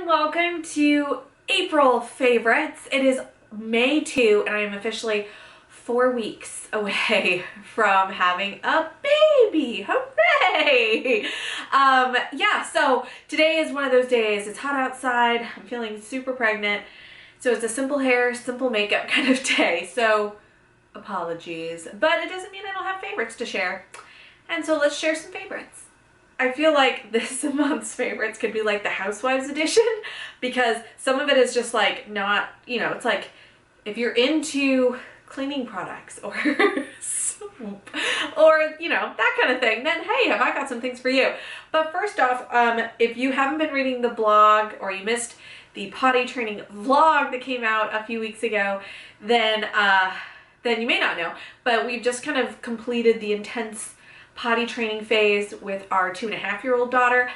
and welcome to April favorites. It is May 2 and I am officially 4 weeks away from having a baby. Hooray! Yeah, so today is one of those days. It's hot outside. I'm feeling super pregnant. So it's a simple hair, simple makeup kind of day. So apologies, but it doesn't mean I don't have favorites to share. And so let's share some favorites. I feel like this month's favorites could be like the Housewives Edition because some of it is just like not, it's like if you're into cleaning products or soap or, that kind of thing, then hey, have I got some things for you. But first off, if you haven't been reading the blog or you missed the potty training vlog that came out a few weeks ago, then you may not know, but we've just kind of completed the intense potty training phase with our 2.5-year-old daughter,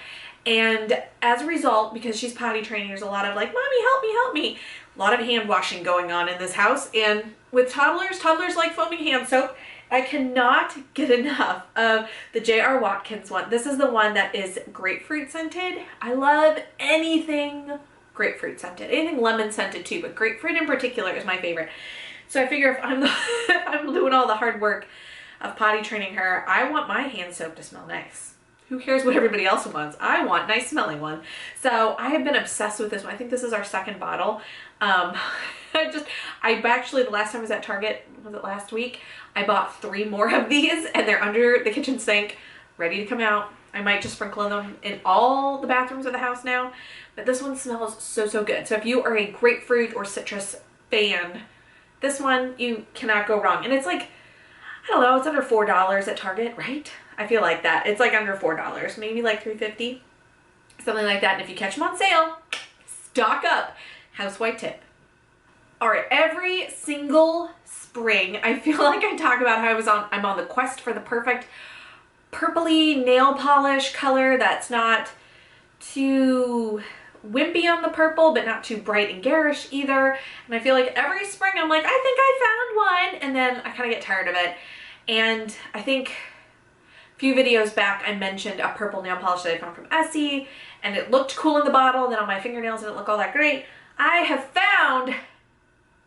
and as a result, because she's potty training, there's a lot of like, mommy, help me, a lot of hand washing going on in this house. And with toddlers like foaming hand soap. I cannot get enough of the J.R. Watkins one. This is the one that is grapefruit scented. I love anything grapefruit scented, anything lemon scented too, but grapefruit in particular is my favorite. So I figure if I'm doing all the hard work of potty training her, I want my hand soap to smell nice. Who cares what everybody else wants? I want nice smelling one. So I have been obsessed with this one. I think this is our second bottle. I actually, the last time I was at Target, was it last week? I bought 3 more of these and they're under the kitchen sink, ready to come out. I might just sprinkle them in all the bathrooms of the house now, but this one smells so good. So if you are a grapefruit or citrus fan, this one, you cannot go wrong. And it's like, I don't know, it's under $4 at Target, right? I feel like that. It's like under $4, maybe like $3.50, something like that. And if you catch them on sale, stock up. Housewife tip. All right, every single spring, I feel like I talk about how I'm on the quest for the perfect purpley nail polish color that's not too wimpy on the purple, but not too bright and garish either. And I feel like every spring I'm like, I think I found one, and then I kind of get tired of it. And I think a few videos back I mentioned a purple nail polish that I found from Essie, and it looked cool in the bottle, then on my fingernails it didn't look all that great. I have found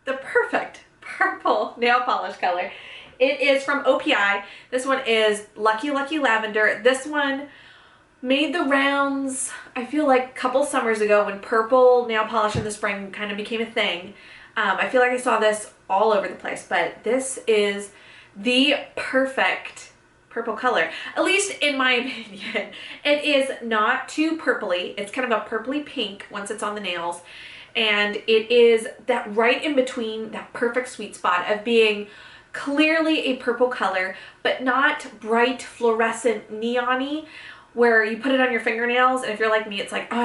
the perfect purple nail polish color. It is from OPI. This one is Lucky Lavender. This one made the rounds, I feel like a couple summers ago when purple nail polish in the spring kind of became a thing. I feel like I saw this all over the place, but this is the perfect purple color, at least in my opinion. It is not too purpley. It's kind of a purpley pink once it's on the nails. And it is that right in between, that perfect sweet spot of being clearly a purple color, but not bright fluorescent neon-y, where you put it on your fingernails and if you're like me, it's like, oh,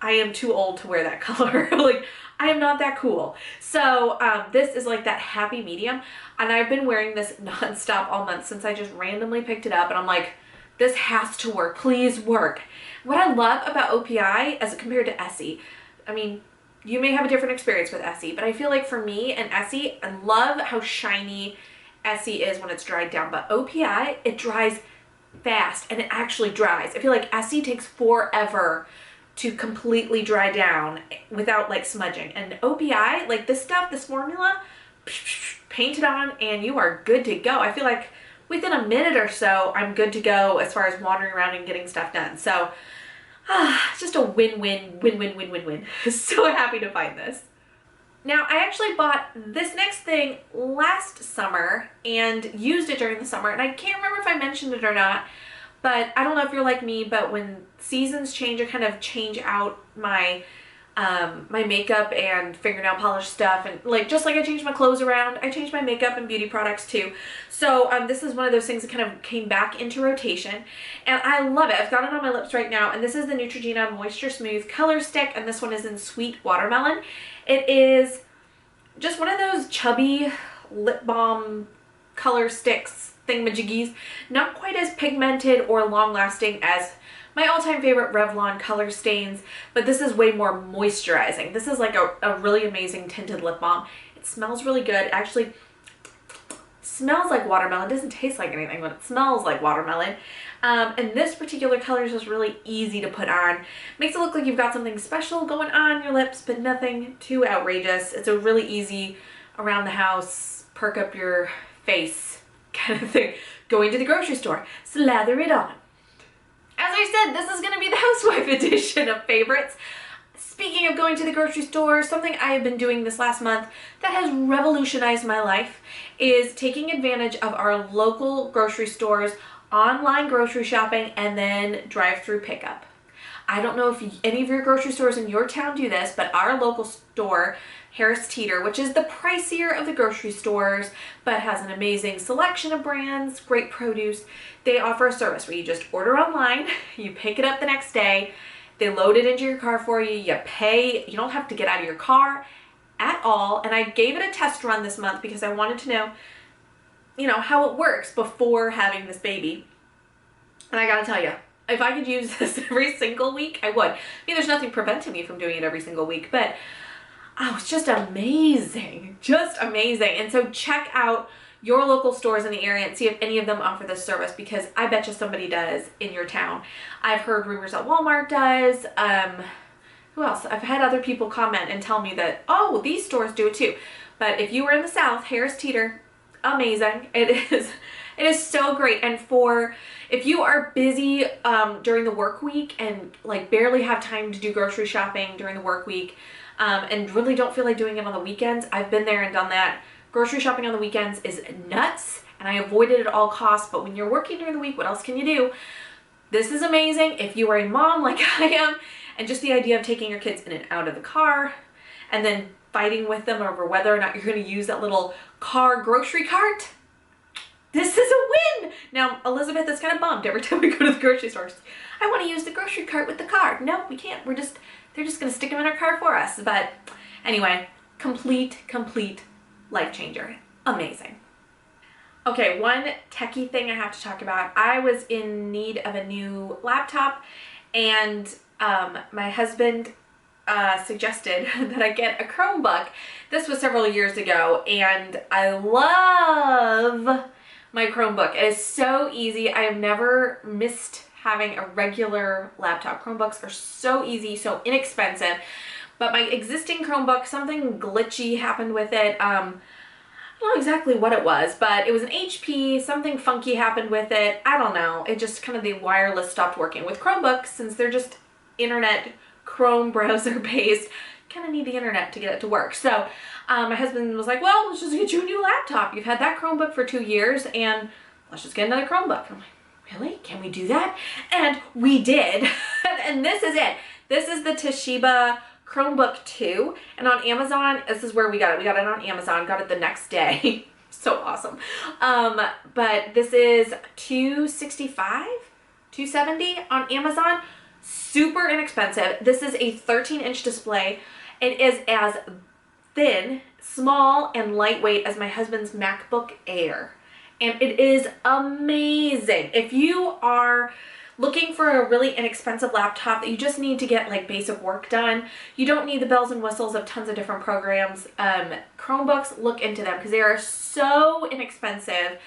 I am too old to wear that color. Like, I am not that cool. So this is like that happy medium, and I've been wearing this nonstop all month since I just randomly picked it up, and I'm like, this has to work, please work. What I love about OPI as compared to Essie, I mean, you may have a different experience with Essie, but I feel like for me and Essie, I love how shiny Essie is when it's dried down, but OPI, it dries fast, and it actually dries. I feel like Essie takes forever to completely dry down without like smudging, and OPI, like this stuff, this formula, paint it on and you are good to go. I feel like within a minute or so I'm good to go as far as wandering around and getting stuff done. So it's just a win-win. So happy to find this. Now, I actually bought this next thing last summer and used it during the summer, and I can't remember if I mentioned it or not, but I don't know if you're like me, but when seasons change, I kind of change out my my makeup and fingernail polish stuff, and like just like I change my clothes around, I change my makeup and beauty products too. So this is one of those things that kind of came back into rotation, and I love it. I've got it on my lips right now, and this is the Neutrogena Moisture Smooth Color Stick, and this one is in Sweet Watermelon. It is just one of those chubby lip balm color sticks thingamajiggies, not quite as pigmented or long lasting as my all-time favorite Revlon color stains, but this is way more moisturizing. This is like a really amazing tinted lip balm. It smells really good. Actually smells like watermelon. It doesn't taste like anything, but it smells like watermelon. And this particular color is just really easy to put on. Makes it look like you've got something special going on your lips, but nothing too outrageous. It's a really easy around the house, perk up your face kind of thing. Going to the grocery store, slather it on. As I said, this is gonna be the Housewife edition of favorites. Speaking of going to the grocery store, something I have been doing this last month that has revolutionized my life is taking advantage of our local grocery stores, online grocery shopping, and then drive-through pickup. I don't know if any of your grocery stores in your town do this, but our local store, Teeter, which is the pricier of the grocery stores, but has an amazing selection of brands, great produce, they offer a service where you just order online, you pick it up the next day, they load it into your car for you, you pay, you don't have to get out of your car at all. And I gave it a test run this month because I wanted to know, you know, how it works before having this baby. And I gotta tell you, if I could use this every single week, I would. I mean, there's nothing preventing me from doing it every single week, but oh, it's just amazing, just amazing. And so check out your local stores in the area and see if any of them offer this service, because I bet you somebody does in your town. I've heard rumors that Walmart does. Who else? I've had other people comment and tell me that, oh, these stores do it too. But if you were in the South, Teeter, amazing. It is so great. And if you are busy during the work week and like barely have time to do grocery shopping during the work week, and really don't feel like doing it on the weekends, I've been there and done that. Grocery shopping on the weekends is nuts, and I avoid it at all costs, but when you're working during the week, what else can you do? This is amazing if you are a mom like I am, and just the idea of taking your kids in and out of the car, and then fighting with them over whether or not you're going to use that little car grocery cart. This is a win! Now, Elizabeth is kind of bummed every time we go to the grocery store. I want to use the grocery cart with the car. No, we can't. They're just going to stick them in our car for us. But anyway, complete life changer. Amazing. Okay, one techie thing I have to talk about. I was in need of a new laptop, and my husband suggested that I get a Chromebook. This was several years ago, and I love my Chromebook. It is so easy. I have never missed having a regular laptop. Chromebooks are so easy, so inexpensive. But my existing Chromebook, something glitchy happened with it. I don't know exactly what it was, but it was an HP, something funky happened with it. I don't know. It just kind of, the wireless stopped working. With Chromebooks, since they're just internet Chrome browser based, kind of need the internet to get it to work. So my husband was like, well, let's just get you a new laptop. You've had that Chromebook for 2 years, and let's just get another Chromebook. I'm like, really? Can we do that? And we did. And this is it. This is the Toshiba Chromebook 2, and on Amazon, this is where we got it. We got it on Amazon, got it the next day. So awesome. But this is $265, $270 on Amazon. Super inexpensive. This is a 13-inch display. It is as thin, small, and lightweight as my husband's MacBook Air. And it is amazing. If you are looking for a really inexpensive laptop that you just need to get like basic work done, you don't need the bells and whistles of tons of different programs, Chromebooks, look into them because they are so inexpensive.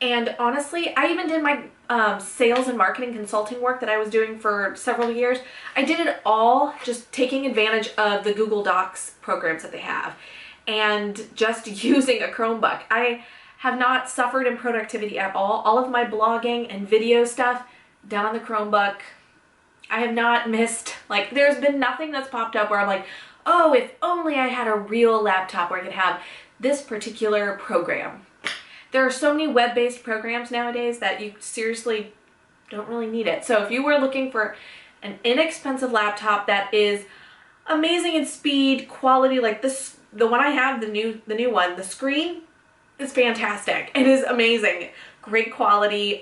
And honestly, I even did my sales and marketing consulting work that I was doing for several years. I did it all just taking advantage of the Google Docs programs that they have and just using a Chromebook. I have not suffered in productivity at all. All of my blogging and video stuff done on the Chromebook. I have not missed, like, there's been nothing that's popped up where I'm like, oh, if only I had a real laptop where I could have this particular program. There are so many web-based programs nowadays that you seriously don't really need it. So if you were looking for an inexpensive laptop that is amazing in speed, quality, like this, the one I have, the new one, the screen is fantastic. It is amazing. Great quality.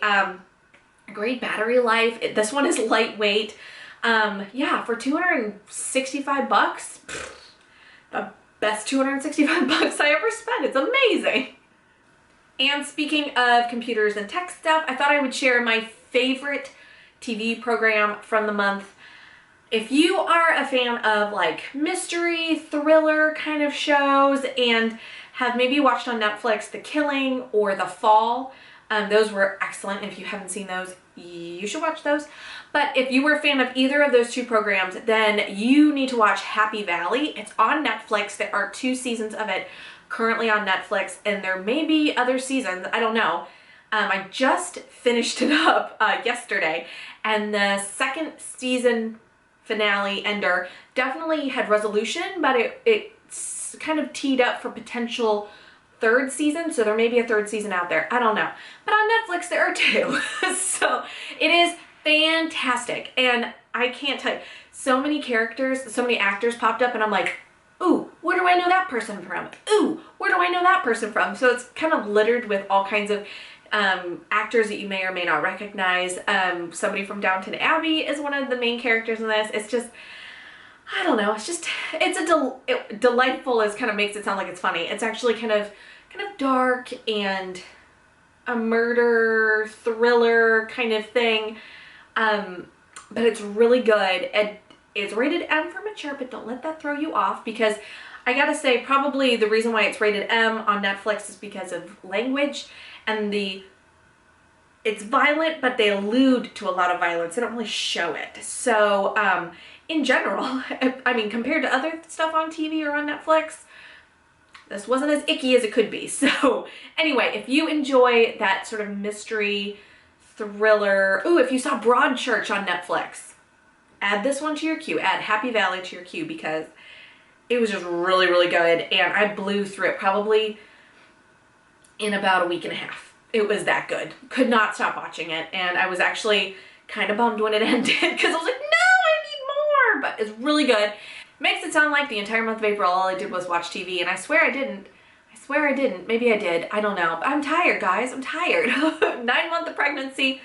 Great battery life. This one is lightweight. Yeah, for 265 bucks, the best 265 bucks I ever spent. It's amazing. And speaking of computers and tech stuff, I thought I would share my favorite TV program from the month. If you are a fan of like mystery, thriller kind of shows and have maybe watched on Netflix The Killing or The Fall. Those were excellent. If you haven't seen those, you should watch those. But if you were a fan of either of those two programs, then you need to watch Happy Valley. It's on Netflix. There are 2 seasons of it currently on Netflix, and there may be other seasons. I don't know. I just finished it up yesterday, and the second season finale ender definitely had resolution, but it's kind of teed up for potential 3rd season, so there may be a 3rd season out there. I don't know. But on Netflix, there are 2. So it is fantastic. And I can't tell you, so many characters, so many actors popped up, and I'm like, ooh, where do I know that person from? Ooh, where do I know that person from? So it's kind of littered with all kinds of actors that you may or may not recognize. Somebody from Downton Abbey is one of the main characters in this. It's just, I don't know, it's a delightful is kind of makes it sound like it's funny. It's actually kind of dark and a murder thriller kind of thing. But it's really good. And it's rated M for mature, but don't let that throw you off, because I gotta say, probably the reason why it's rated M on Netflix is because of language, and it's violent, but they allude to a lot of violence. They don't really show it. So, in general, I mean, compared to other stuff on TV or on Netflix, this wasn't as icky as it could be. So, anyway, if you enjoy that sort of mystery, thriller, ooh, if you saw Broadchurch on Netflix, add this one to your queue. Add Happy Valley to your queue, because it was just really, really good, and I blew through it probably in about a week and a half. It was that good. Could not stop watching it, and I was actually kind of bummed when it ended, because I was like, no, I need more, but it's really good. Makes it sound like the entire month of April all I did was watch TV, and I swear I didn't. I swear I didn't. Maybe I did. I don't know. But I'm tired, guys. I'm tired. 9 months of pregnancy.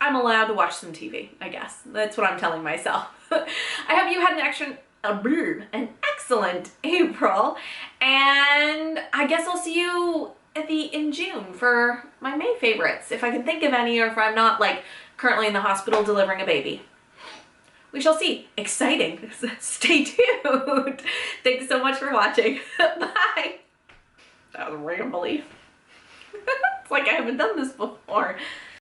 I'm allowed to watch some TV, I guess. That's what I'm telling myself. I hope you had an excellent April, and I guess I'll see you in June for my May favorites, if I can think of any, or if I'm not like currently in the hospital delivering a baby. We shall see. Exciting. Stay tuned. Thanks so much for watching. Bye. That was rambly. It's like I haven't done this before.